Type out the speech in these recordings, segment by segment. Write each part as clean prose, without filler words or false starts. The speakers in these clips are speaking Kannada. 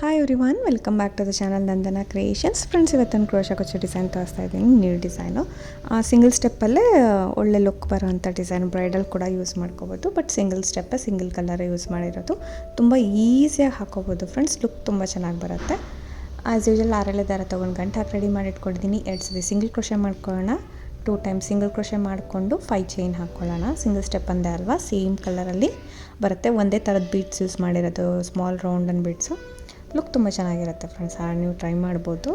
Hi everyone, welcome back to the channel Nandana creations. Friends, ಇವತ್ತೊಂದು ಕ್ರೋಶಾ ಕುಚ್ಚು ಡಿಸೈನ್ ತೋರಿಸ್ತಾ ಇದ್ದೀನಿ. ನ್ಯೂ ಡಿಸೈನು, ಸಿಂಗಲ್ ಸ್ಟೆಪ್ಪಲ್ಲೇ ಒಳ್ಳೆ ಲುಕ್ ಬರೋವಂಥ ಡಿಸೈನ್. ಬ್ರೈಡಲ್ ಕೂಡ ಯೂಸ್ ಮಾಡ್ಕೋಬೋದು, ಬಟ್ ಸಿಂಗಲ್ ಸ್ಟೆಪ್ಪೇ ಸಿಂಗಲ್ ಕಲರೇ ಯೂಸ್ ಮಾಡಿರೋದು. ತುಂಬ ಈಸಿಯಾಗಿ ಹಾಕೋಬೋದು ಫ್ರೆಂಡ್ಸ್, ಲುಕ್ ತುಂಬ ಚೆನ್ನಾಗಿ ಬರುತ್ತೆ. ಆ್ಯಸ್ ಯೂಶಲ್ 6 ದಾರ ತೊಗೊಂಡು ಗಂಟು ಹಾಕಿ ರೆಡಿ ಮಾಡಿ ಇಟ್ಕೊಂಡಿದ್ದೀನಿ. 2 ಸತಿ ಸಿಂಗಲ್ ಕ್ರೋಶೆ ಮಾಡ್ಕೊಳ್ಳೋಣ. 2 ಟೈಮ್ಸ್ ಸಿಂಗಲ್ ಕ್ರೋಶೆ ಮಾಡಿಕೊಂಡು 5 ಚೈನ್ ಹಾಕ್ಕೊಳ್ಳೋಣ. ಸಿಂಗಲ್ ಸ್ಟೆಪ್ ಅಂದೆ ಅಲ್ವಾ, ಸೇಮ್ ಕಲರಲ್ಲಿ ಬರುತ್ತೆ. ಒಂದೇ ಥರದ ಬೀಡ್ಸ್ ಯೂಸ್ ಮಾಡಿರೋದು, small round and beads. Look ತುಂಬ ಚೆನ್ನಾಗಿರುತ್ತೆ ಫ್ರೆಂಡ್ಸ್, ನೀವು ಟ್ರೈ ಮಾಡ್ಬೋದು.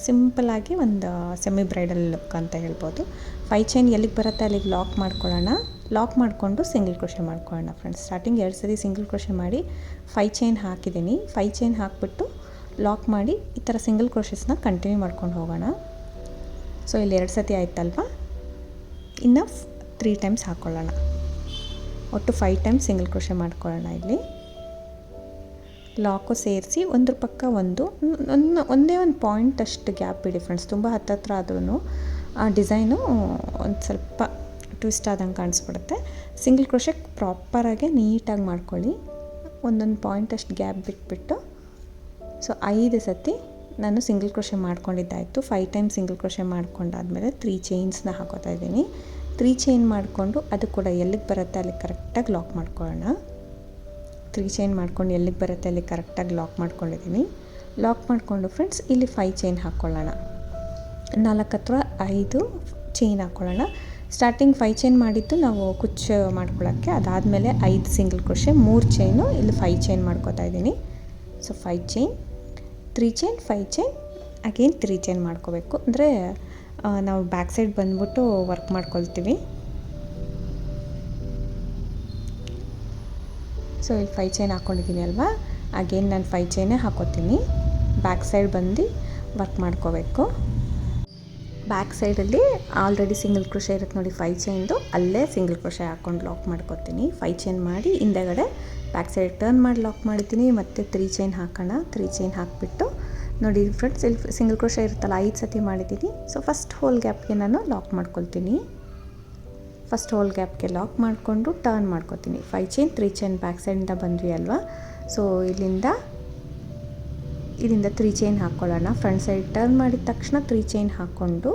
ಸಿಂಪಲ್ಲಾಗಿ ಒಂದು ಸೆಮಿ ಬ್ರೈಡಲ್ ಲುಕ್ ಅಂತ ಹೇಳ್ಬೋದು. 5 ಚೈನ್ ಎಲ್ಲಿಗೆ ಬರುತ್ತೆ ಅಲ್ಲಿಗೆ ಲಾಕ್ ಮಾಡ್ಕೊಳ್ಳೋಣ. ಲಾಕ್ ಮಾಡಿಕೊಂಡು ಸಿಂಗಲ್ ಕ್ರೋಶೆ ಮಾಡ್ಕೊಳ್ಳೋಣ ಫ್ರೆಂಡ್ಸ್. ಸ್ಟಾರ್ಟಿಂಗ್ 2 ಸತಿ ಸಿಂಗಲ್ ಕ್ರೋಶೆ ಮಾಡಿ 5 ಚೈನ್ ಹಾಕಿದ್ದೀನಿ. 5 ಚೈನ್ ಹಾಕಿಬಿಟ್ಟು ಲಾಕ್ ಮಾಡಿ ಈ ಥರ ಸಿಂಗಲ್ ಕ್ರೋಶಸ್ನ ಕಂಟಿನ್ಯೂ ಮಾಡ್ಕೊಂಡು ಹೋಗೋಣ. ಸೊ ಇಲ್ಲಿ 2 ಸತಿ ಆಯ್ತಲ್ವ, ಇನ್ನು 3 ಟೈಮ್ಸ್ ಹಾಕ್ಕೊಳ್ಳೋಣ. ಒಟ್ಟು 5 ಟೈಮ್ಸ್ ಸಿಂಗಲ್ ಕ್ರೋಶೆ ಮಾಡ್ಕೊಳ್ಳೋಣ. ಇಲ್ಲಿ ಲಾಕು ಸೇರಿಸಿ ಒಂದ್ರ ಪಕ್ಕ ಒಂದೇ ಒಂದು ಪಾಯಿಂಟ್ ಅಷ್ಟು ಗ್ಯಾಪ್ ಇಡಿ ಫ್ರೆಂಡ್ಸ್. ತುಂಬ ಹತ್ತತ್ರ ಆದ್ರೂ ಆ ಡಿಸೈನು ಒಂದು ಸ್ವಲ್ಪ ಟ್ವಿಸ್ಟ್ ಆದಂಗೆ ಕಾಣಿಸ್ಬಿಡುತ್ತೆ. ಸಿಂಗಲ್ ಕ್ರೋಶೆ ಪ್ರಾಪರಾಗಿ ನೀಟಾಗಿ ಮಾಡ್ಕೊಳ್ಳಿ. ಒಂದೊಂದು ಪಾಯಿಂಟ್ ಅಷ್ಟು ಗ್ಯಾಪ್ ಬಿಟ್ಬಿಟ್ಟು, ಸೊ 5 ಸತಿ ನಾನು ಸಿಂಗಲ್ ಕ್ರೋಶೆ ಮಾಡ್ಕೊಂಡಿದ್ದಾಯಿತು. 5 ಟೈಮ್ ಸಿಂಗಲ್ ಕ್ರೋಶೆ ಮಾಡ್ಕೊಂಡಾದಮೇಲೆ 3 ಚೈನ್ಸ್ನ ಹಾಕೋತಾ ಇದ್ದೀನಿ. 3 ಚೈನ್ ಮಾಡಿಕೊಂಡು ಅದು ಕೂಡ ಎಲ್ಲಿಗೆ ಬರುತ್ತೆ ಅಲ್ಲಿ ಕರೆಕ್ಟಾಗಿ ಲಾಕ್ ಮಾಡ್ಕೊಳ್ಳೋಣ. 3 ಚೈನ್ ಮಾಡ್ಕೊಂಡು ಎಲ್ಲಿಗೆ ಬರುತ್ತೆ ಅಲ್ಲಿ ಕರೆಕ್ಟಾಗಿ ಲಾಕ್ ಮಾಡ್ಕೊಂಡಿದ್ದೀನಿ. ಲಾಕ್ ಮಾಡಿಕೊಂಡು ಫ್ರೆಂಡ್ಸ್ ಇಲ್ಲಿ 5 ಚೈನ್ ಹಾಕ್ಕೊಳ್ಳೋಣ. 4 ಅಥವಾ 5 ಚೈನ್ ಹಾಕ್ಕೊಳ್ಳೋಣ. ಸ್ಟಾರ್ಟಿಂಗ್ 5 ಚೈನ್ ಮಾಡಿದ್ದು ನಾವು ಕುಚ್ಚು ಮಾಡ್ಕೊಳ್ಳೋಕ್ಕೆ. ಅದಾದಮೇಲೆ 5 ಸಿಂಗಲ್ ಕ್ರೋಶೆ, 3 ಚೈನು, ಇಲ್ಲಿ 5 ಚೈನ್ ಮಾಡ್ಕೋತಾ ಇದ್ದೀನಿ. So 5 chain, 3 chain, 5 chain, again 3 chain ಮಾಡ್ಕೋಬೇಕು. ಅಂದರೆ ನಾವು ಬ್ಯಾಕ್ ಸೈಡ್ ಬಂದ್ಬಿಟ್ಟು ವರ್ಕ್ ಮಾಡ್ಕೊಳ್ತೀವಿ. ಸೊ ಇಲ್ಲಿ 5 ಚೈನ್ ಹಾಕ್ಕೊಂಡಿದ್ದೀನಿ ಅಲ್ವಾ, ಅಗೇನ್ ನಾನು 5 ಚೈನೇ ಹಾಕೋತೀನಿ. ಬ್ಯಾಕ್ ಸೈಡ್ ಬಂದು ವರ್ಕ್ ಮಾಡ್ಕೋಬೇಕು. ಬ್ಯಾಕ್ ಸೈಡಲ್ಲಿ ಆಲ್ರೆಡಿ ಸಿಂಗಲ್ ಕ್ರೋಶೆ ಇರುತ್ತೆ ನೋಡಿ 5 ಚೈನ್ದು, ಅಲ್ಲೇ ಸಿಂಗಲ್ ಕ್ರೋಶೆ ಹಾಕ್ಕೊಂಡು ಲಾಕ್ ಮಾಡ್ಕೋತೀನಿ. 5 ಚೈನ್ ಮಾಡಿ ಹಿಂದೆಗಡೆ ಬ್ಯಾಕ್ ಸೈಡ್ ಟರ್ನ್ ಮಾಡಿ ಲಾಕ್ ಮಾಡಿದ್ದೀನಿ. ಮತ್ತು 3 ಚೈನ್ ಹಾಕೋಣ. 3 ಚೈನ್ ಹಾಕಿಬಿಟ್ಟು ನೋಡಿ ಫ್ರೆಂಡ್ಸ್, ಇಲ್ಲಿ ಸಿಂಗಲ್ ಕ್ರೋಶೆ ಇರುತ್ತಲ್ಲ 5 ಸತಿ ಮಾಡಿದ್ದೀನಿ. ಸೊ ಫಸ್ಟ್ ಹೋಲ್ ಗ್ಯಾಪ್ಗೆ ನಾನು ಲಾಕ್ ಮಾಡ್ಕೊಳ್ತೀನಿ. ಫಸ್ಟ್ ಹೋಲ್ ಗ್ಯಾಪ್ಗೆ ಲಾಕ್ ಮಾಡಿಕೊಂಡು ಟರ್ನ್ ಮಾಡ್ಕೋತೀನಿ. 5 ಚೈನ್, 3 ಚೈನ್ ಬ್ಯಾಕ್ ಸೈಡಿಂದ ಬಂದ್ವಿ ಅಲ್ವಾ. ಸೊ ಇಲ್ಲಿಂದ 3 ಚೈನ್ ಹಾಕ್ಕೊಳ್ಳೋಣ. ಫ್ರಂಟ್ ಸೈಡ್ ಟರ್ನ್ ಮಾಡಿದ ತಕ್ಷಣ 3 ಚೈನ್ ಹಾಕ್ಕೊಂಡು,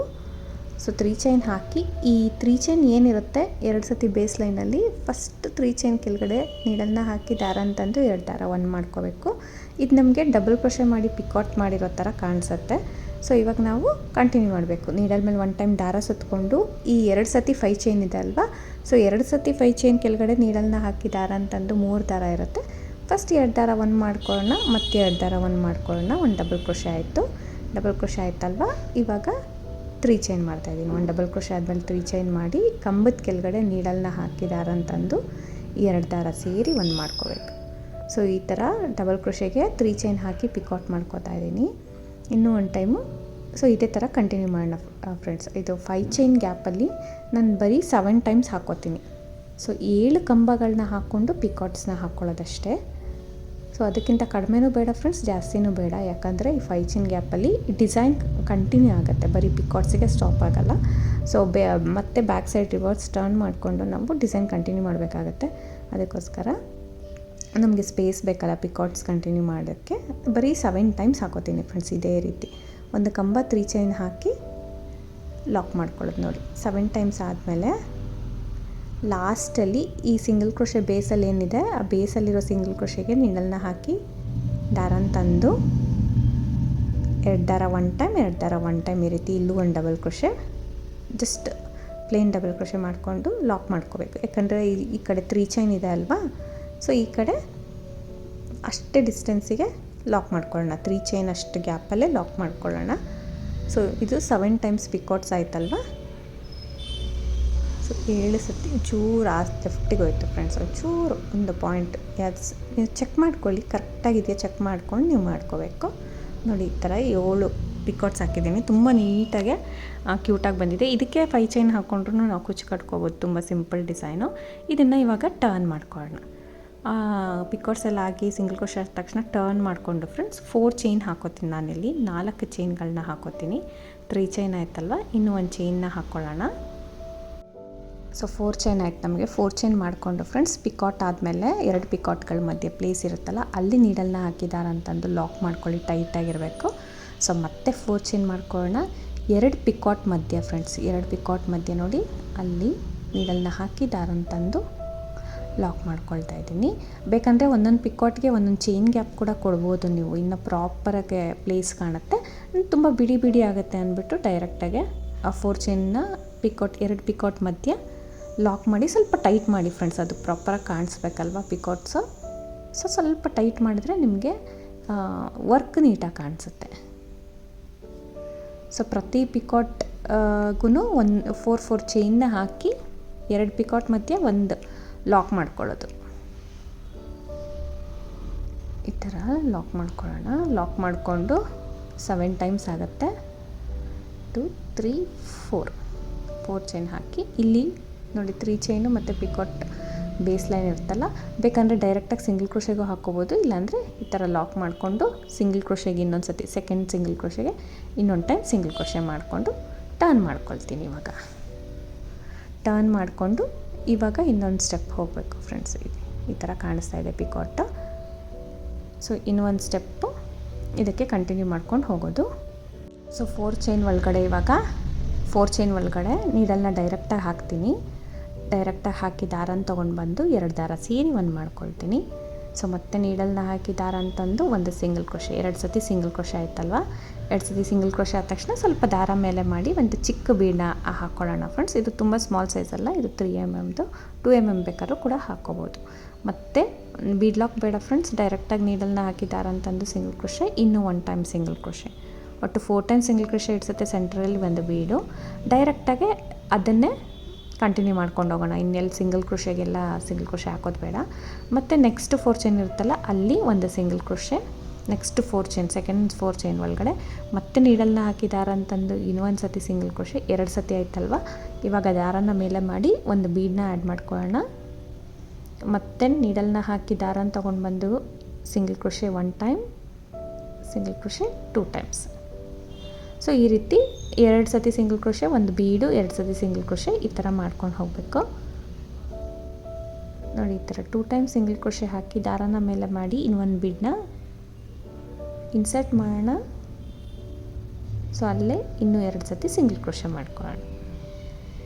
ಸೊ 3 ಚೈನ್ ಹಾಕಿ ಈ 3 ಚೈನ್ ಏನಿರುತ್ತೆ 2 ಸತಿ ಬೇಸ್ ಲೈನಲ್ಲಿ ಫಸ್ಟ್ 3 ಚೈನ್ ಕೆಳಗಡೆ ನೀಡಲ್ನ ಹಾಕಿ ದಾರ ಅಂತಂದು 2 ದಾರ 1 ಮಾಡ್ಕೋಬೇಕು. ಇದು ನಮಗೆ ಡಬಲ್ ಕ್ರೋಶೆ ಮಾಡಿ ಪಿಕಾಟ್ ಮಾಡಿರೋ ಥರ ಕಾಣಿಸುತ್ತೆ. ಸೊ ಇವಾಗ ನಾವು ಕಂಟಿನ್ಯೂ ಮಾಡಬೇಕು. ನೀಡಲ್ ಮೇಲೆ 1 ಟೈಮ್ ದಾರ ಸುತ್ತಕೊಂಡು ಈ 2 ಸತಿ 5 ಚೈನ್ ಇದೆ ಅಲ್ವಾ. ಸೊ 2 ಸತಿ 5 ಚೈನ್ ಕೆಳಗಡೆ ನೀಡಲ್ನ ಹಾಕಿ ದಾರ ಅಂತಂದು 3 ದಾರ ಇರುತ್ತೆ. ಫಸ್ಟ್ 2 ದಾರ 1 ಮಾಡ್ಕೊಳ್ಳೋಣ, ಮತ್ತು 2 ದಾರ 1 ಮಾಡ್ಕೊಳ್ಳೋಣ. 1 ಡಬಲ್ ಕ್ರೋಶೆ ಆಯಿತು. ಡಬಲ್ ಕ್ರೋಶೆ ಆಯ್ತಲ್ವಾ, ಇವಾಗ 3 ಚೈನ್ ಮಾಡ್ತಾಯಿದ್ದೀನಿ. 1 ಡಬಲ್ ಕ್ರೋಶೆ ಆದಮೇಲೆ 3 ಚೈನ್ ಮಾಡಿ ಕಂಬದ ಕೆಳಗಡೆ ನೀಡಲ್ನ ಹಾಕಿ ದಾರ ಅಂತಂದು 2 ದಾರ ಸೇರಿ 1 ಮಾಡ್ಕೋಬೇಕು. ಸೊ ಈ ಥರ ಡಬಲ್ ಕ್ರೋಶೆಗೆ 3 ಚೈನ್ ಹಾಕಿ ಪಿಕಾಟ್ ಮಾಡ್ಕೋತಾ ಇದ್ದೀನಿ. ಇನ್ನೂ 1 ಟೈಮು. ಸೊ ಇದೇ ಥರ ಕಂಟಿನ್ಯೂ ಮಾಡೋಣ ಫ್ರೆಂಡ್ಸ್. ಇದು 5 ಚೈನ್ ಗ್ಯಾಪಲ್ಲಿ ನಾನು ಬರೀ 7 ಟೈಮ್ಸ್ ಹಾಕ್ಕೋತೀನಿ. ಸೊ 7 ಕಂಬಗಳನ್ನ ಹಾಕ್ಕೊಂಡು ಪಿಕಾಟ್ಸ್ನ ಹಾಕ್ಕೊಳ್ಳೋದಷ್ಟೇ. ಸೊ ಅದಕ್ಕಿಂತ ಕಡಿಮೆನೂ ಬೇಡ ಫ್ರೆಂಡ್ಸ್, ಜಾಸ್ತಿನೂ ಬೇಡ. ಯಾಕಂದರೆ ಈ 5 ಚೈನ್ ಗ್ಯಾಪಲ್ಲಿ ಡಿಸೈನ್ ಕಂಟಿನ್ಯೂ ಆಗುತ್ತೆ, ಬರೀ ಪಿಕಾಟ್ಸಿಗೆ ಸ್ಟಾಪ್ ಆಗೋಲ್ಲ. ಸೊ ಮತ್ತೆ ಬ್ಯಾಕ್ ಸೈಡ್ ರಿವರ್ಸ್ ಟರ್ನ್ ಮಾಡಿಕೊಂಡು ನಾವು ಡಿಸೈನ್ ಕಂಟಿನ್ಯೂ ಮಾಡಬೇಕಾಗತ್ತೆ. ಅದಕ್ಕೋಸ್ಕರ ನಮಗೆ ಸ್ಪೇಸ್ ಬೇಕಲ್ಲ ಪಿಕಾಟ್ಸ್ ಕಂಟಿನ್ಯೂ ಮಾಡೋಕ್ಕೆ. ಬರೀ 7 ಟೈಮ್ಸ್ ಹಾಕೋತೀನಿ ಫ್ರೆಂಡ್ಸ್. ಇದೇ ರೀತಿ ಒಂದು ಕಂಬ 3 ಚೈನ್ ಹಾಕಿ ಲಾಕ್ ಮಾಡ್ಕೊಳ್ಳೋದು ನೋಡಿ. 7 ಟೈಮ್ಸ್ ಆದಮೇಲೆ ಲಾಸ್ಟಲ್ಲಿ ಈ ಸಿಂಗಲ್ ಕ್ರೋಶೆ ಬೇಸಲ್ಲಿ ಏನಿದೆ ಆ ಬೇಸಲ್ಲಿರೋ ಸಿಂಗಲ್ ಕ್ರೋಶೆಗೆ ನೀಡಲ್ನ ಹಾಕಿ ದಾರನ ತಂದು 2 ದಾರ 1 ಟೈಮ್, 2 ದಾರ 1 ಟೈಮ್, ಈ ರೀತಿ ಇಲ್ಲೂ 1 double crochet, just plane double crochet ಮಾಡಿಕೊಂಡು ಲಾಕ್ ಮಾಡ್ಕೋಬೇಕು. ಯಾಕಂದರೆ ಈ ಕಡೆ 3 ಚೈನ್ ಇದೆ ಅಲ್ವಾ. ಸೊ ಈ ಕಡೆ ಅಷ್ಟೇ ಡಿಸ್ಟೆನ್ಸಿಗೆ ಲಾಕ್ ಮಾಡ್ಕೊಳ್ಳೋಣ. 3 ಚೈನ್ ಅಷ್ಟು ಗ್ಯಾಪಲ್ಲೇ ಲಾಕ್ ಮಾಡ್ಕೊಳ್ಳೋಣ. ಸೊ ಇದು 7 ಟೈಮ್ಸ್ ಪಿಕಾಟ್ಸ್ ಆಯ್ತಲ್ವ. ಸೊ 7 ಸತಿ ಚೂರು ಲೆಫ್ಟಿಗೆ ಹೋಯ್ತು ಫ್ರೆಂಡ್ಸ್. ಒಂಚೂರು ಒಂದು ಪಾಯಿಂಟ್ ನೀವು ಚೆಕ್ ಮಾಡ್ಕೊಳ್ಳಿ, ಕರೆಕ್ಟಾಗಿದೆಯಾ ಚೆಕ್ ಮಾಡ್ಕೊಂಡು ನೀವು ಮಾಡ್ಕೋಬೇಕು. ನೋಡಿ ಈ ಥರ 7 ಪಿಕಾಟ್ಸ್ ಹಾಕಿದ್ದೀನಿ. ತುಂಬ ನೀಟಾಗಿ ಕ್ಯೂಟಾಗಿ ಬಂದಿದೆ. ಇದಕ್ಕೆ 5 ಚೈನ್ ಹಾಕ್ಕೊಂಡ್ರೂ ನಾವು ಕುಚ್ಚು ಕಟ್ಕೋಬೋದು. ತುಂಬ ಸಿಂಪಲ್ ಡಿಸೈನು. ಇದನ್ನು ಇವಾಗ ಟರ್ನ್ ಮಾಡ್ಕೊಳ್ಳೋಣ. ಪಿಕಾಟ್ಸ್ ಎಲ್ಲ ಹಾಕಿ ಸಿಂಗಲ್ ಕ್ರೋಶೆ ಆದ ತಕ್ಷಣ ಟರ್ನ್ ಮಾಡಿಕೊಂಡು ಫ್ರೆಂಡ್ಸ್ 4 ಚೈನ್ ಹಾಕೋತೀನಿ. ನಾನಿಲ್ಲಿ 4 ಚೈನ್ಗಳನ್ನ ಹಾಕೋತೀನಿ. 3 ಚೈನ್ ಆಯ್ತಲ್ವ, ಇನ್ನೂ 1 ಚೈನ್ನ ಹಾಕ್ಕೊಳ್ಳೋಣ. ಸೊ 4 ಚೈನ್ ಆಯ್ತು ನಮಗೆ. 4 ಚೈನ್ ಮಾಡಿಕೊಂಡು ಫ್ರೆಂಡ್ಸ್ ಪಿಕಾಟ್ ಆದಮೇಲೆ 2 ಪಿಕಾಟ್ಗಳ ಮಧ್ಯೆ ಪ್ಲೇಸ್ ಇರುತ್ತಲ್ಲ ಅಲ್ಲಿ ನೀಡಲ್ನ ಹಾಕಿದ್ದಾರೆ ಅಂತಂದು ಲಾಕ್ ಮಾಡ್ಕೊಳ್ಳಿ, ಟೈಟಾಗಿರಬೇಕು. ಸೊ ಮತ್ತೆ 4 ಚೈನ್ ಮಾಡ್ಕೊಳ್ಳೋಣ. 2 ಪಿಕಾಟ್ ಮಧ್ಯೆ ಫ್ರೆಂಡ್ಸ್, 2 ಪಿಕಾಟ್ ಮಧ್ಯೆ ನೋಡಿ ಅಲ್ಲಿ ನೀಡಲ್ನ ಹಾಕಿದ್ದಾರೆ ಅಂತಂದು ಲಾಕ್ ಮಾಡ್ಕೊಳ್ತಾ ಇದ್ದೀನಿ. ಬೇಕಂದರೆ ಒಂದೊಂದು ಪಿಕಾಟ್ಗೆ ಒಂದೊಂದು ಚೈನ್ ಗ್ಯಾಪ್ ಕೂಡ ಕೊಡ್ಬೋದು ನೀವು, ಇನ್ನು ಪ್ರಾಪರಾಗಿ ಪ್ಲೇಸ್ ಕಾಣುತ್ತೆ. ತುಂಬ ಬಿಡಿ ಬಿಡಿ ಆಗುತ್ತೆ ಅಂದ್ಬಿಟ್ಟು ಡೈರೆಕ್ಟಾಗೆ ಆ 4 ಚೈನ್ನ ಪಿಕಾಟ್ 2 ಪಿಕಾಟ್ ಮಧ್ಯೆ ಲಾಕ್ ಮಾಡಿ ಸ್ವಲ್ಪ ಟೈಟ್ ಮಾಡಿ ಫ್ರೆಂಡ್ಸ್, ಅದು ಪ್ರಾಪರಾಗಿ ಕಾಣಿಸ್ಬೇಕಲ್ವ ಪಿಕಾಟ್ಸು. ಸೊ ಸ್ವಲ್ಪ ಟೈಟ್ ಮಾಡಿದ್ರೆ ನಿಮಗೆ ವರ್ಕ್ ನೀಟಾಗಿ ಕಾಣಿಸುತ್ತೆ. ಸೊ ಪ್ರತಿ ಪಿಕಾಟ್ಗೂ ಒಂದು 4 ಚೈನ್ನ ಹಾಕಿ 2 ಪಿಕಾಟ್ ಮಧ್ಯೆ ಒಂದು ಲಾಕ್ ಮಾಡ್ಕೊಳ್ಳೋದು. ಈ ಥರ ಲಾಕ್ ಮಾಡ್ಕೊಳ್ಳೋಣ. ಲಾಕ್ ಮಾಡಿಕೊಂಡು 7 ಟೈಮ್ಸ್ ಆಗುತ್ತೆ. 2 3 4 ಚೈನ್ ಹಾಕಿ ಇಲ್ಲಿ ನೋಡಿ 3 ಚೈನು ಮತ್ತು ಪಿಕಾಟ್ ಬೇಸ್ ಲೈನ್ ಇರುತ್ತಲ್ಲ, ಬೇಕಂದರೆ ಡೈರೆಕ್ಟಾಗಿ ಸಿಂಗಲ್ ಕ್ರೋಶೆಗೂ ಹಾಕ್ಕೋಬೋದು. ಇಲ್ಲಾಂದರೆ ಈ ಥರ ಲಾಕ್ ಮಾಡಿಕೊಂಡು ಸಿಂಗಲ್ ಕ್ರೋಶೆಗೆ ಇನ್ನೊಂದು ಸತಿ ಸೆಕೆಂಡ್ ಸಿಂಗಲ್ ಕ್ರೋಶೆಗೆ ಇನ್ನೊಂದು ಟೈಮ್ ಸಿಂಗಲ್ ಕ್ರೋಶೆ ಮಾಡಿಕೊಂಡು ಟರ್ನ್ ಮಾಡ್ಕೊಳ್ತೀನಿ. ಇವಾಗ ಟರ್ನ್ ಮಾಡಿಕೊಂಡು ಇವಾಗ ಇನ್ನೊಂದು ಸ್ಟೆಪ್ ಹೋಗಬೇಕು ಫ್ರೆಂಡ್ಸ್. ಈ ಥರ ಕಾಣಿಸ್ತಾ ಇದೆ ಪಿಕಾಟ್. ಸೊ ಇನ್ನೊಂದು ಸ್ಟೆಪ್ಪು ಇದಕ್ಕೆ ಕಂಟಿನ್ಯೂ ಮಾಡ್ಕೊಂಡು ಹೋಗೋದು. ಸೊ 4 ಚೈನ್ ಒಳಗಡೆ ಇವಾಗ 4 ಚೈನ್ ಒಳಗಡೆ ನೀಡಲ್ನ ಡೈರೆಕ್ಟಾಗಿ ಹಾಕ್ತೀನಿ. ಡೈರೆಕ್ಟಾಗಿ ಹಾಕಿ ದಾರನ ತೊಗೊಂಡು ಬಂದು 2 ದಾರ ಸೇರಿ ಒಂದು ಮಾಡ್ಕೊಳ್ತೀನಿ. ಸೊ ಮತ್ತೆ ನೀಡಲ್ನ ಹಾಕಿ ದಾರ ಅಂತಂದು ಒಂದು ಸಿಂಗಲ್ ಕ್ರೋಶೆ, 2 ಸತಿ ಸಿಂಗಲ್ ಕ್ರೋಶೆ ಆಯ್ತಲ್ವ. 2 ಸತಿ ಸಿಂಗಲ್ ಕ್ರೋಶೆ ಆದ ತಕ್ಷಣ ಸ್ವಲ್ಪ ದಾರ ಮೇಲೆ ಮಾಡಿ ಒಂದು ಚಿಕ್ಕ ಬೀಡನ್ನ ಹಾಕ್ಕೊಳ್ಳೋಣ ಫ್ರೆಂಡ್ಸ್. ಇದು ತುಂಬ ಸ್ಮಾಲ್ ಸೈಜ್ ಅಲ್ಲ, ಇದು 3 mm 2 mm ಬೇಕಾದ್ರೂ ಕೂಡ ಹಾಕ್ಕೋಬೋದು. ಮತ್ತು ಬೀಡ್ ಲಾಕ್ ಬೇಡ ಫ್ರೆಂಡ್ಸ್, ಡೈರೆಕ್ಟಾಗಿ ನೀಡಲ್ನ ಹಾಕಿ ದಾರ ಅಂತಂದು ಸಿಂಗಲ್ ಕ್ರೋಶೆ, ಇನ್ನೂ 1 ಟೈಮ್ ಸಿಂಗಲ್ ಕ್ರೋಶೆ, ಒಟ್ಟು 4 ಟೈಮ್ ಸಿಂಗಲ್ ಕ್ರೋಶೆ ಇಡ್ಸುತ್ತೆ. ಸೆಂಟ್ರಲ್ಲಿ ಒಂದು ಬೀಡು ಡೈರೆಕ್ಟಾಗಿ ಅದನ್ನೇ ಕಂಟಿನ್ಯೂ ಮಾಡ್ಕೊಂಡು ಹೋಗೋಣ. ಇನ್ನೆಲ್ಲಿ ಸಿಂಗಲ್ ಕ್ರೋಶೆಗೆಲ್ಲ ಸಿಂಗಲ್ ಕ್ರೋಶೆ ಹಾಕೋದು ಬೇಡ. ಮತ್ತು ನೆಕ್ಸ್ಟ್ 4 ಚೈನ್ ಇರುತ್ತಲ್ಲ ಅಲ್ಲಿ ಒಂದು single crochet, next 4 chain second 4 chain ಒಳಗಡೆ ಮತ್ತೆ ನೀಡಲ್ನ ಹಾಕಿ ದಾರ ಅಂತಂದು ಇನ್ನೊಂದು ಸತಿ ಸಿಂಗಲ್ ಕ್ರೋಶೆ, 2 ಸತಿ ಆಯ್ತಲ್ವ. ಇವಾಗ ದಾರನ ಮೇಲೆ ಮಾಡಿ ಒಂದು ಬೀಡನ್ನ ಆ್ಯಡ್ ಮಾಡ್ಕೊಳ್ಳೋಣ. ಮತ್ತೆ ನೀಡಲ್ನ ಹಾಕಿ ದಾರನ ತೊಗೊಂಡು ಬಂದು single crochet 1 time, single crochet 2 times. So ಈ ರೀತಿ 2 ಸತಿ ಸಿಂಗಲ್ ಕ್ರೋಶೆ, ಒಂದು ಬೀಡು, 2 ಸತಿ ಸಿಂಗಲ್ ಕ್ರೋಶೆ, ಈ ಥರ ಮಾಡ್ಕೊಂಡು ಹೋಗಬೇಕು ನೋಡಿ. ಈ ಥರ 2 ಟೈಮ್ ಸಿಂಗಲ್ ಕ್ರೋಶೆ ಹಾಕಿ ದಾರನ ಮೇಲೆ ಮಾಡಿ ಇನ್ನೊಂದು ಬೀಡನ್ನ ಇನ್ಸರ್ಟ್ ಮಾಡೋಣ. ಸೊ ಅಲ್ಲೇ ಇನ್ನೂ 2 ಸತಿ ಸಿಂಗಲ್ ಕ್ರೋಶೆ ಮಾಡ್ಕೊಳ್ಳೋಣ.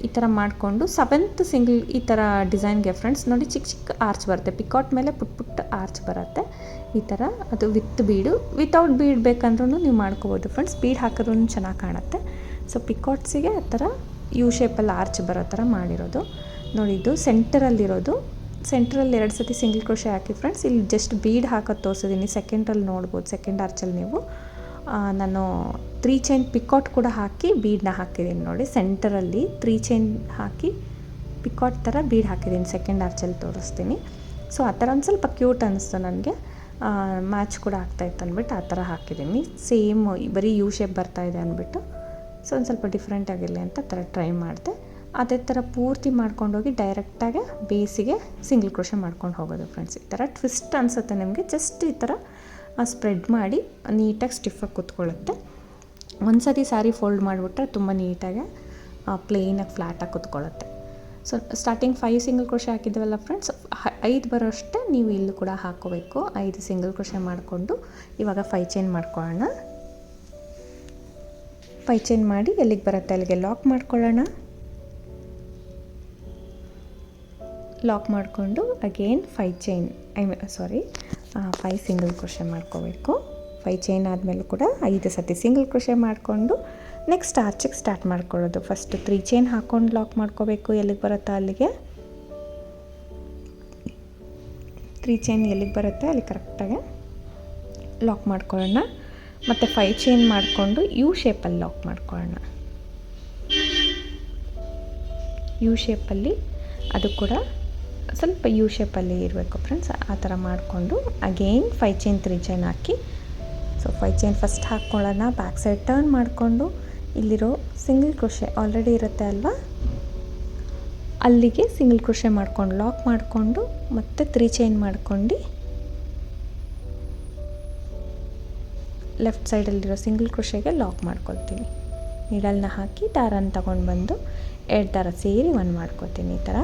ಈ ಥರ ಮಾಡಿಕೊಂಡು 7th ಸಿಂಗಲ್ ಈ ಥರ ಡಿಸೈನ್ಗೆ ಫ್ರೆಂಡ್ಸ್ ನೋಡಿ ಚಿಕ್ಕ ಚಿಕ್ಕ ಆರ್ಚ್ ಬರುತ್ತೆ. ಪಿಕಾಟ್ ಮೇಲೆ ಪುಟ್ಟ ಆರ್ಚ್ ಬರುತ್ತೆ ಈ ಥರ. ಅದು ವಿತ್ ಬೀಡು, ವಿತೌಟ್ ಬೀಡ್ ಬೇಕಂದ್ರೂ ನೀವು ಮಾಡ್ಕೋಬೋದು ಫ್ರೆಂಡ್ಸ್. ಬೀಡ್ ಹಾಕಿದ್ರೂ ಚೆನ್ನಾಗಿ ಕಾಣುತ್ತೆ. ಸೊ ಪಿಕಾಟ್ಸಿಗೆ ಆ ಥರ ಯು ಶೇಪಲ್ಲಿ ಆರ್ಚ್ ಬರೋ ಥರ ಮಾಡಿರೋದು ನೋಡಿ. ಇದು ಸೆಂಟರಲ್ಲಿರೋದು, ಸೆಂಟ್ರಲ್ಲಿ 2 ಸತಿ ಸಿಂಗಲ್ ಕ್ರೋಶೆ ಹಾಕಿ ಫ್ರೆಂಡ್ಸ್. ಇಲ್ಲಿ ಜಸ್ಟ್ ಬೀಡ್ ಹಾಕೋದು ತೋರಿಸಿದ್ದೀನಿ. ಸೆಕೆಂಡ್ರಲ್ಲಿ ನೋಡ್ಬೋದು, ಸೆಕೆಂಡ್ ಆರ್ಚಲ್ಲಿ ನೀವು ನಾನು 3 ಚೈನ್ ಪಿಕಾಟ್ ಕೂಡ ಹಾಕಿ ಬೀಡನ್ನ ಹಾಕಿದ್ದೀನಿ ನೋಡಿ. ಸೆಂಟರಲ್ಲಿ 3 ಚೈನ್ ಹಾಕಿ ಪಿಕಾಟ್ ಥರ ಬೀಡ್ ಹಾಕಿದ್ದೀನಿ, ಸೆಕೆಂಡ್ ಆರ್ಚಲ್ಲಿ ತೋರಿಸ್ತೀನಿ. ಸೊ ಆ ಥರ ಒಂದು ಸ್ವಲ್ಪ ಕ್ಯೂಟ್ ಅನ್ನಿಸ್ತು ನನಗೆ, ಮ್ಯಾಚ್ ಕೂಡ ಆಗ್ತಾಯಿತ್ತು ಅಂದ್ಬಿಟ್ಟು ಆ ಥರ ಹಾಕಿದ್ದೀನಿ. ಸೇಮ್ ಬರೀ ಯು ಶೇಪ್ ಬರ್ತಾಯಿದೆ ಅಂದ್ಬಿಟ್ಟು ಸೊ ಒಂದು ಸ್ವಲ್ಪ ಡಿಫ್ರೆಂಟ್ ಆಗಿರಲಿ ಅಂತ ಥರ ಟ್ರೈ ಮಾಡಿದೆ. ಅದೇ ಥರ ಪೂರ್ತಿ ಮಾಡ್ಕೊಂಡೋಗಿ ಡೈರೆಕ್ಟಾಗಿ ಬೇಸಿಗೆ ಸಿಂಗಲ್ ಕ್ರೋಶೆ ಮಾಡ್ಕೊಂಡು ಹೋಗೋದು ಫ್ರೆಂಡ್ಸ್. ಈ ಥರ ಟ್ವಿಸ್ಟ್ ಅನಿಸುತ್ತೆ ನಿಮಗೆ. ಜಸ್ಟ್ ಈ ಥರ ಸ್ಪ್ರೆಡ್ ಮಾಡಿ ನೀಟಾಗಿ ಸ್ಟಿಫಾಗಿ ಕೂತ್ಕೊಳ್ಳುತ್ತೆ. ಒಂದು ಸತಿ ಸ್ಯಾರಿ ಫೋಲ್ಡ್ ಮಾಡಿಬಿಟ್ರೆ ತುಂಬ ನೀಟಾಗಿ ಪ್ಲೇನಾಗಿ ಫ್ಲ್ಯಾಟಾಗಿ ಕೂತ್ಕೊಳ್ಳುತ್ತೆ. ಸೊ ಸ್ಟಾರ್ಟಿಂಗ್ 5 ಸಿಂಗಲ್ ಕ್ರೋಶೆ ಹಾಕಿದ್ದೀವಲ್ಲ ಫ್ರೆಂಡ್ಸ್, 5 ಬರೋಷ್ಟೇ ನೀವು ಇಲ್ಲೂ ಕೂಡ ಹಾಕ್ಕೋಬೇಕು. 5 ಸಿಂಗಲ್ ಕ್ರೋಶೆ ಮಾಡಿಕೊಂಡು ಇವಾಗ 5 ಚೈನ್ ಮಾಡ್ಕೊಳ್ಳೋಣ. 5 ಚೈನ್ ಮಾಡಿ ಎಲ್ಲಿಗೆ ಬರುತ್ತೆ ಅಲ್ಲಿಗೆ ಲಾಕ್ ಮಾಡ್ಕೊಳ್ಳೋಣ. ಲಾಕ್ ಮಾಡಿಕೊಂಡು ಅಗೇನ್ 5 ಚೈನ್ 5 ಸಿಂಗಲ್ ಕ್ರೋಶೆ ಮಾಡ್ಕೋಬೇಕು. 5 ಚೈನ್ ಆದಮೇಲೂ ಕೂಡ 5 ಸತಿ ಸಿಂಗಲ್ ಕ್ರೋಶೆ ಮಾಡಿಕೊಂಡು ನೆಕ್ಸ್ಟ್ ಆರ್ಚಿಗೆ ಸ್ಟಾರ್ಟ್ ಮಾಡ್ಕೊಳ್ಳೋದು. ಫಸ್ಟ್ 3 ಚೈನ್ ಹಾಕ್ಕೊಂಡು ಲಾಕ್ ಮಾಡ್ಕೋಬೇಕು, ಎಲ್ಲಿಗೆ ಬರುತ್ತೋ ಅಲ್ಲಿಗೆ 3 ಚೈನ್ ಎಲ್ಲಿಗೆ ಬರುತ್ತೆ ಅಲ್ಲಿ ಕರೆಕ್ಟಾಗಿ ಲಾಕ್ ಮಾಡ್ಕೊಳ್ಳೋಣ. ಮತ್ತು 5 ಚೈನ್ ಮಾಡಿಕೊಂಡು ಯು ಶೇಪಲ್ಲಿ ಲಾಕ್ ಮಾಡ್ಕೊಳ್ಳೋಣ. ಯು ಶೇಪಲ್ಲಿ ಅದು ಕೂಡ ಸ್ವಲ್ಪ ಯು ಶೇಪಲ್ಲಿ ಇರಬೇಕು ಫ್ರೆಂಡ್ಸ್. ಆ ಥರ ಮಾಡಿಕೊಂಡು ಅಗೇನ್ 5 ಚೈನ್ 3 ಚೈನ್ ಹಾಕಿ, ಸೊ 5 ಚೈನ್ ಫಸ್ಟ್ ಹಾಕ್ಕೊಳ್ಳೋಣ. ಬ್ಯಾಕ್ ಸೈಡ್ ಟರ್ನ್ ಮಾಡಿಕೊಂಡು ಇಲ್ಲಿರೋ ಸಿಂಗಲ್ ಕ್ರೋಶೆ ಆಲ್ರೆಡಿ ಇರುತ್ತೆ ಅಲ್ವಾ, ಅಲ್ಲಿಗೆ ಸಿಂಗಲ್ ಕ್ರೋಶೆ ಮಾಡ್ಕೊಂಡು ಲಾಕ್ ಮಾಡಿಕೊಂಡು ಮತ್ತೆ 3 ಚೈನ್ ಮಾಡ್ಕೊಂಡು ಲೆಫ್ಟ್ ಸೈಡಲ್ಲಿರೋ ಸಿಂಗಲ್ ಕ್ರೋಶೆಗೆ ಲಾಕ್ ಮಾಡ್ಕೊಳ್ತೀನಿ. ನೀಡಲ್ನ ಹಾಕಿ ದಾರನ ತಗೊಂಡು ಬಂದು 2 ದಾರ ಸೇರಿ 1 ಮಾಡ್ಕೋತೀನಿ. ಈ ಥರ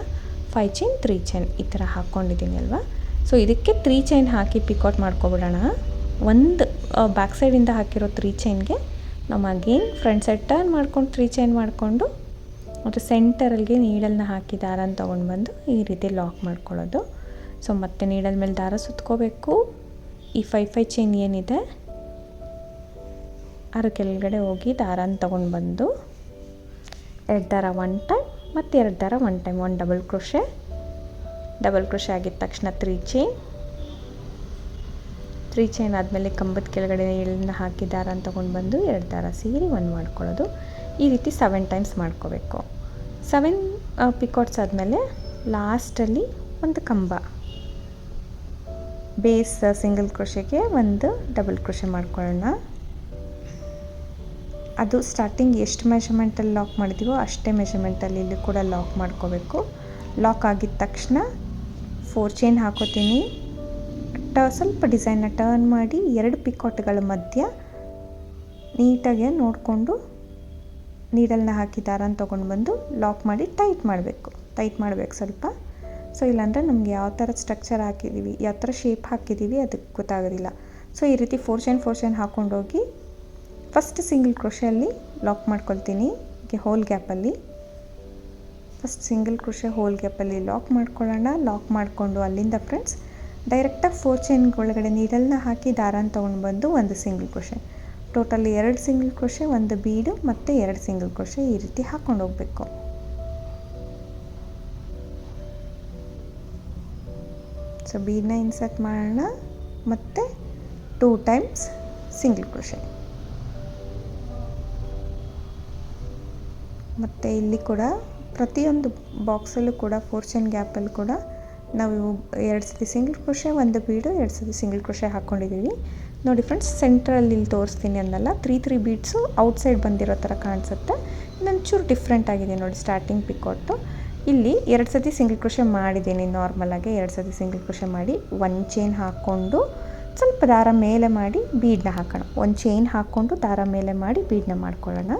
5 ಚೈನ್ 3 ಚೈನ್ ಈ ಥರ ಹಾಕ್ಕೊಂಡಿದ್ದೀನಿ ಅಲ್ವಾ. ಸೊ ಇದಕ್ಕೆ 3 ಚೈನ್ ಹಾಕಿ ಪಿಕೌಟ್ ಮಾಡ್ಕೊಬಿಡೋಣ. ಒಂದು ಬ್ಯಾಕ್ ಸೈಡಿಂದ ಹಾಕಿರೋ 3 ಚೈನ್ಗೆ ನಾವು ಅಗೇನ್ ಫ್ರಂಟ್ ಸೈಡ್ ಟರ್ನ್ ಮಾಡ್ಕೊಂಡು 3 ಚೈನ್ ಮಾಡಿಕೊಂಡು ಮತ್ತು ಸೆಂಟರಲ್ಲಿಗೆ ನೀಡಲ್ನ ಹಾಕಿ ದಾರನ ತೊಗೊಂಡು ಬಂದು ಈ ರೀತಿ ಲಾಕ್ ಮಾಡ್ಕೊಳ್ಳೋದು. ಸೊ ಮತ್ತೆ ನೀಡಲ್ ಮೇಲೆ ದಾರ ಸುತ್ಕೋಬೇಕು. ಈ 5 ಚೈನ್ ಏನಿದೆ ಅದ್ರ ಕೆಳಗಡೆ ಹೋಗಿ ದಾರನ ತೊಗೊಂಡು ಬಂದು 2 ದಾರ 1 ಟೈಮ್ ಮತ್ತು 2 ದಾರ 1 ಟೈಮ್ 1 ಡಬಲ್ ಕ್ರೋಶೆ ಆಗಿದ ತಕ್ಷಣ 3 ಚೈನ್ ಆದಮೇಲೆ ಕಂಬದ ಕೆಳಗಡೆ ನೀಡಲ್ನ ಹಾಕಿ ದಾರನ ತೊಗೊಂಡು ಬಂದು 2 ದಾರ ಸೇರಿ 1 ಮಾಡ್ಕೊಳ್ಳೋದು. ಈ ರೀತಿ 7 ಟೈಮ್ಸ್ ಮಾಡ್ಕೋಬೇಕು. 7 ಪಿಕಾಟ್ಸ್ ಆದಮೇಲೆ ಲಾಸ್ಟಲ್ಲಿ ಒಂದು ಕಂಬ ಬೇಸ್ ಸಿಂಗಲ್ ಕ್ರೋಶೆಗೆ ಒಂದು ಡಬಲ್ ಕ್ರೋಶೆ ಮಾಡ್ಕೊಳ್ಳೋಣ. ಅದು ಸ್ಟಾರ್ಟಿಂಗ್ ಎಷ್ಟು ಮೆಷರ್ಮೆಂಟಲ್ಲಿ ಲಾಕ್ ಮಾಡಿದ್ದೀವೋ ಅಷ್ಟೇ ಮೆಷರ್ಮೆಂಟಲ್ಲಿ ಇಲ್ಲಿ ಕೂಡ ಲಾಕ್ ಮಾಡ್ಕೋಬೇಕು. ಲಾಕ್ ಆಗಿದ ತಕ್ಷಣ 4 ಚೈನ್ ಹಾಕೋತೀನಿ. ಸ್ವಲ್ಪ ಡಿಸೈನ್ನ ಟರ್ನ್ ಮಾಡಿ 2 ಪಿಕಾಟ್ಗಳ ಮಧ್ಯ ನೀಟಾಗಿ ನೋಡಿಕೊಂಡು ನೀಡಲ್ನ ಹಾಕಿ ದಾರನ ತೊಗೊಂಡು ಬಂದು ಲಾಕ್ ಮಾಡಿ ಟೈಟ್ ಮಾಡಬೇಕು ಸ್ವಲ್ಪ. ಸೊ ಇಲ್ಲಾಂದರೆ ನಮಗೆ ಯಾವ ಥರ ಸ್ಟ್ರಕ್ಚರ್ ಹಾಕಿದ್ದೀವಿ, ಯಾವ ಥರ ಶೇಪ್ ಹಾಕಿದ್ದೀವಿ ಅದಕ್ಕೆ ಗೊತ್ತಾಗೋದಿಲ್ಲ. ಸೊ ಈ ರೀತಿ 4 ಚೈನ್ ಹಾಕ್ಕೊಂಡೋಗಿ ಫಸ್ಟ್ ಸಿಂಗಲ್ ಕ್ರೋಶೆಯಲ್ಲಿ ಲಾಕ್ ಮಾಡ್ಕೊಳ್ತೀನಿ. ಹೋಲ್ ಗ್ಯಾಪಲ್ಲಿ ಫಸ್ಟ್ ಸಿಂಗಲ್ ಕ್ರೋಶೆ ಹೋಲ್ ಗ್ಯಾಪಲ್ಲಿ ಲಾಕ್ ಮಾಡ್ಕೊಳ್ಳೋಣ. ಲಾಕ್ ಮಾಡಿಕೊಂಡು ಅಲ್ಲಿಂದ ಫ್ರೆಂಡ್ಸ್ ಡೈರೆಕ್ಟಾಗಿ 4 ಚೈನ್ ಒಳಗಡೆ ನೀಡಲ್ನ ಹಾಕಿ ದಾರನ ತೊಗೊಂಡು ಬಂದು ಒಂದು single crochet, totally 2 single crochet, ಒಂದು ಬೀಡು ಮತ್ತು 2 ಸಿಂಗಲ್ ಕ್ರೋಶೆ ಈ ರೀತಿ ಹಾಕ್ಕೊಂಡು ಹೋಗಬೇಕು. ಸೊ ಬೀಡನ್ನ ಇನ್ಸರ್ಟ್ ಮಾಡೋಣ ಮತ್ತು 2 ಟೈಮ್ಸ್ ಸಿಂಗಲ್ ಕ್ರೋಶೆ. ಮತ್ತು ಇಲ್ಲಿ ಕೂಡ ಪ್ರತಿಯೊಂದು ಬಾಕ್ಸಲ್ಲೂ ಕೂಡ 4 ಚೈನ್ ಗ್ಯಾಪಲ್ಲಿ ಕೂಡ ನಾವು 2 ಸತಿ ಸಿಂಗಲ್ ಕ್ರೋಶೆ, ಒಂದು ಬೀಡು, 2 ಸತಿ ಸಿಂಗಲ್ ಕ್ರೋಶೆ ಹಾಕ್ಕೊಂಡಿದ್ದೀವಿ. ನೋಡಿ ಫ್ರೆಂಡ್ಸ್, ಸೆಂಟ್ರಲ್ಲಿ ಇಲ್ಲಿ ತೋರಿಸ್ತೀನಿ ಅನ್ನಲ್ಲ, 3 ಬೀಡ್ಸು ಔಟ್ಸೈಡ್ ಬಂದಿರೋ ಥರ ಕಾಣಿಸುತ್ತೆ. ಇನ್ನೊಂಚೂರು ಡಿಫ್ರೆಂಟ್ ಆಗಿದೆ ನೋಡಿ ಸ್ಟಾರ್ಟಿಂಗ್ ಪಿಕೋಟು. ಇಲ್ಲಿ 2 ಸತಿ ಸಿಂಗಲ್ ಕ್ರೋಶೆ ಮಾಡಿದ್ದೀನಿ. ನಾರ್ಮಲಾಗಿ 2 ಸತಿ ಸಿಂಗಲ್ ಕ್ರೋಶೆ ಮಾಡಿ 1 ಚೈನ್ ಹಾಕ್ಕೊಂಡು ಸ್ವಲ್ಪ ದಾರ ಮೇಲೆ ಮಾಡಿ ಬೀಡನ್ನ ಹಾಕೋಣ. 1 ಚೈನ್ ಹಾಕ್ಕೊಂಡು ದಾರ ಮೇಲೆ ಮಾಡಿ ಬೀಡನ್ನ ಮಾಡ್ಕೊಳ್ಳೋಣ.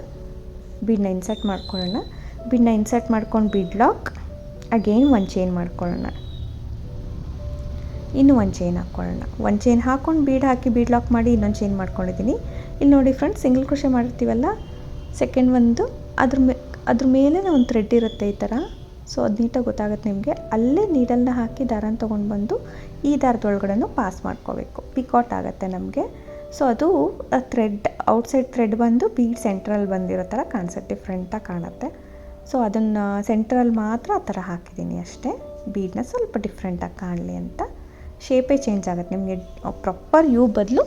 ಬೀಡನ್ನ ಇನ್ಸರ್ಟ್ ಮಾಡ್ಕೊಳ್ಳೋಣ. ಬೀಡನ್ನ ಇನ್ಸರ್ಟ್ ಮಾಡ್ಕೊಂಡು ಬೀಡ್ ಲಾಕ್, ಅಗೇನ್ 1 ಚೈನ್ ಮಾಡ್ಕೊಳ್ಳೋಣ. ಇನ್ನೂ 1 ಚೈನ್ ಹಾಕ್ಕೊಳ್ಳೋಣ. 1 ಚೈನ್ ಹಾಕ್ಕೊಂಡು ಬೀಡ್ ಹಾಕಿ ಬೀಡ್ ಲಾಕ್ ಮಾಡಿ ಇನ್ನೊಂದು ಚೈನ್ ಮಾಡ್ಕೊಂಡಿದ್ದೀನಿ. ಇಲ್ಲಿ ನೋಡಿ ಫ್ರೆಂಡ್ಸ್, ಸಿಂಗಲ್ ಕ್ರೋಶೆ ಮಾಡಿರ್ತೀವಲ್ಲ, ಸೆಕೆಂಡ್ ಒಂದು ಅದ್ರ ಮೇಲೆ ಒಂದು ಥ್ರೆಡ್ ಇರುತ್ತೆ ಈ ಥರ. ಸೊ ಅದು ನೀಟಾಗಿ ಗೊತ್ತಾಗುತ್ತೆ ನಿಮಗೆ. ಅಲ್ಲೇ ನೀಡಲ್ನ ಹಾಕಿ ದಾರನ ತೊಗೊಂಡು ಬಂದು ಈ ದಾರದೊಳಗಡೆನೂ ಪಾಸ್ ಮಾಡ್ಕೋಬೇಕು. ಪಿಕಾಟ್ ಆಗುತ್ತೆ ನಮಗೆ. ಸೊ ಅದು ಥ್ರೆಡ್ ಔಟ್ಸೈಡ್ ಥ್ರೆಡ್ ಬಂದು ಬೀಡ್ ಸೆಂಟ್ರಲ್ಲಿ ಬಂದಿರೋ ಥರ ಕಾಣಿಸುತ್ತೆ, ಡಿಫ್ರೆಂಟಾಗಿ ಕಾಣುತ್ತೆ. ಸೊ ಅದನ್ನು ಸೆಂಟ್ರಲ್ಲಿ ಮಾತ್ರ ಆ ಥರ ಹಾಕಿದ್ದೀನಿ ಅಷ್ಟೇ, ಬೀಡನ್ನ ಸ್ವಲ್ಪ ಡಿಫ್ರೆಂಟಾಗಿ ಕಾಣಲಿ ಅಂತ. ಶೇಪೇ ಚೇಂಜ್ ಆಗುತ್ತೆ ನಿಮಗೆ. ಪ್ರಾಪರ್ ಯು ಬದಲು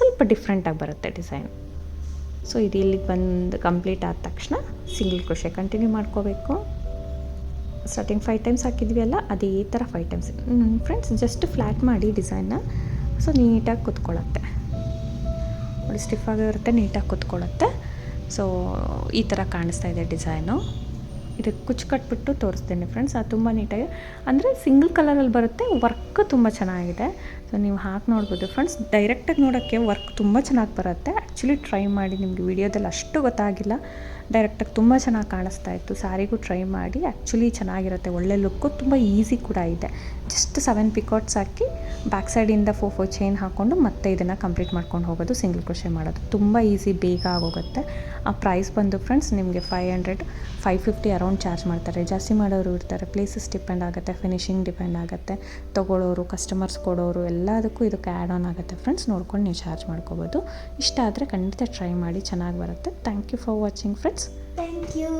ಸ್ವಲ್ಪ ಡಿಫ್ರೆಂಟಾಗಿ ಬರುತ್ತೆ ಡಿಸೈನ್. ಸೊ ಇದು ಇಲ್ಲಿಗೆ ಬಂದು ಕಂಪ್ಲೀಟ್ ಆದ ತಕ್ಷಣ ಸಿಂಗಲ್ ಕ್ರೋಶೆ ಕಂಟಿನ್ಯೂ ಮಾಡ್ಕೋಬೇಕು. ಸ್ಟಾರ್ಟಿಂಗ್ 5 ಟೈಮ್ಸ್ ಹಾಕಿದ್ವಿ ಅಲ್ಲ, ಅದೇ ಥರ 5 ಟೈಮ್ಸ್ ಫ್ರೆಂಡ್ಸ್. ಜಸ್ಟ್ ಫ್ಲ್ಯಾಟ್ ಮಾಡಿ ಡಿಸೈನ್ನ, ಸೊ ನೀಟಾಗಿ ಕೂತ್ಕೊಳ್ಳುತ್ತೆ ನೋಡಿ, ಸ್ಟಿಫ್ ಆಗಿರುತ್ತೆ, ನೀಟಾಗಿ ಕೂತ್ಕೊಳ್ಳುತ್ತೆ. ಸೊ ಈ ಥರ ಕಾಣಿಸ್ತಾ ಇದೆ ಡಿಸೈನು. ಇದಕ್ಕೆ ಕುಚ್ಚು ಕಟ್ಬಿಟ್ಟು ತೋರಿಸ್ತೀನಿ ಫ್ರೆಂಡ್ಸ್. ಅದು ತುಂಬ ನೀಟಾಗಿ ಅಂದರೆ ಸಿಂಗಲ್ ಕಲರಲ್ಲಿ ಬರುತ್ತೆ. ವರ್ಕ್ ತುಂಬ ಚೆನ್ನಾಗಿದೆ. ಸೊ ನೀವು ಹಾಕಿ ನೋಡ್ಬೋದು ಫ್ರೆಂಡ್ಸ್. ಡೈರೆಕ್ಟಾಗಿ ನೋಡೋಕ್ಕೆ ವರ್ಕ್ ತುಂಬ ಚೆನ್ನಾಗಿ ಬರುತ್ತೆ. ಆ್ಯಕ್ಚುಲಿ ಟ್ರೈ ಮಾಡಿ, ನಿಮಗೆ ವಿಡಿಯೋದಲ್ಲಿ ಅಷ್ಟು ಗೊತ್ತಾಗಿಲ್ಲ, ಡೈರೆಕ್ಟಾಗಿ ತುಂಬ ಚೆನ್ನಾಗಿ ಕಾಣಿಸ್ತಾ ಇತ್ತು. ಸ್ಯಾರಿಗೂ ಟ್ರೈ ಮಾಡಿ, ಆ್ಯಕ್ಚುಲಿ ಚೆನ್ನಾಗಿರುತ್ತೆ, ಒಳ್ಳೆ ಲುಕ್ಕು, ತುಂಬ ಈಸಿ ಕೂಡ ಇದೆ. ಜಸ್ಟ್ 7 ಪಿಕಾಟ್ಸ್ ಹಾಕಿ ಬ್ಯಾಕ್ ಸೈಡಿಂದ 4 ಚೈನ್ ಹಾಕ್ಕೊಂಡು ಮತ್ತೆ ಇದನ್ನು ಕಂಪ್ಲೀಟ್ ಮಾಡ್ಕೊಂಡು ಹೋಗೋದು, ಸಿಂಗಲ್ ಕ್ರೋಶೆ ಮಾಡೋದು. ತುಂಬ ಈಸಿ, ಬೇಗ ಆಗೋಗುತ್ತೆ. ಆ ಪ್ರೈಸ್ ಬಂದು ಫ್ರೆಂಡ್ಸ್ ನಿಮಗೆ 500, 550 ಅರೌಂಡ್ ಚಾರ್ಜ್ ಮಾಡ್ತಾರೆ. ಜಾಸ್ತಿ ಮಾಡೋರು ಇರ್ತಾರೆ, ಪ್ಲೇಸಸ್ ಡಿಪೆಂಡ್ ಆಗುತ್ತೆ, ಫಿನಿಶಿಂಗ್ ಡಿಪೆಂಡ್ ಆಗುತ್ತೆ, ತೊಗೊಳ್ಳೋರು, ಕಸ್ಟಮರ್ಸ್ ಕೊಡೋರು ಎಲ್ಲದಕ್ಕೂ ಇದಕ್ಕೆ ಆ್ಯಡ್ ಆನ್ ಆಗುತ್ತೆ ಫ್ರೆಂಡ್ಸ್. ನೋಡ್ಕೊಂಡು ನೀವು ಚಾರ್ಜ್ ಮಾಡ್ಕೋಬೋದು. ಇಷ್ಟ ಆದರೆ ಖಂಡಿತ ಟ್ರೈ ಮಾಡಿ, ಚೆನ್ನಾಗಿ ಬರುತ್ತೆ. Thank you for watching friends. Thank you.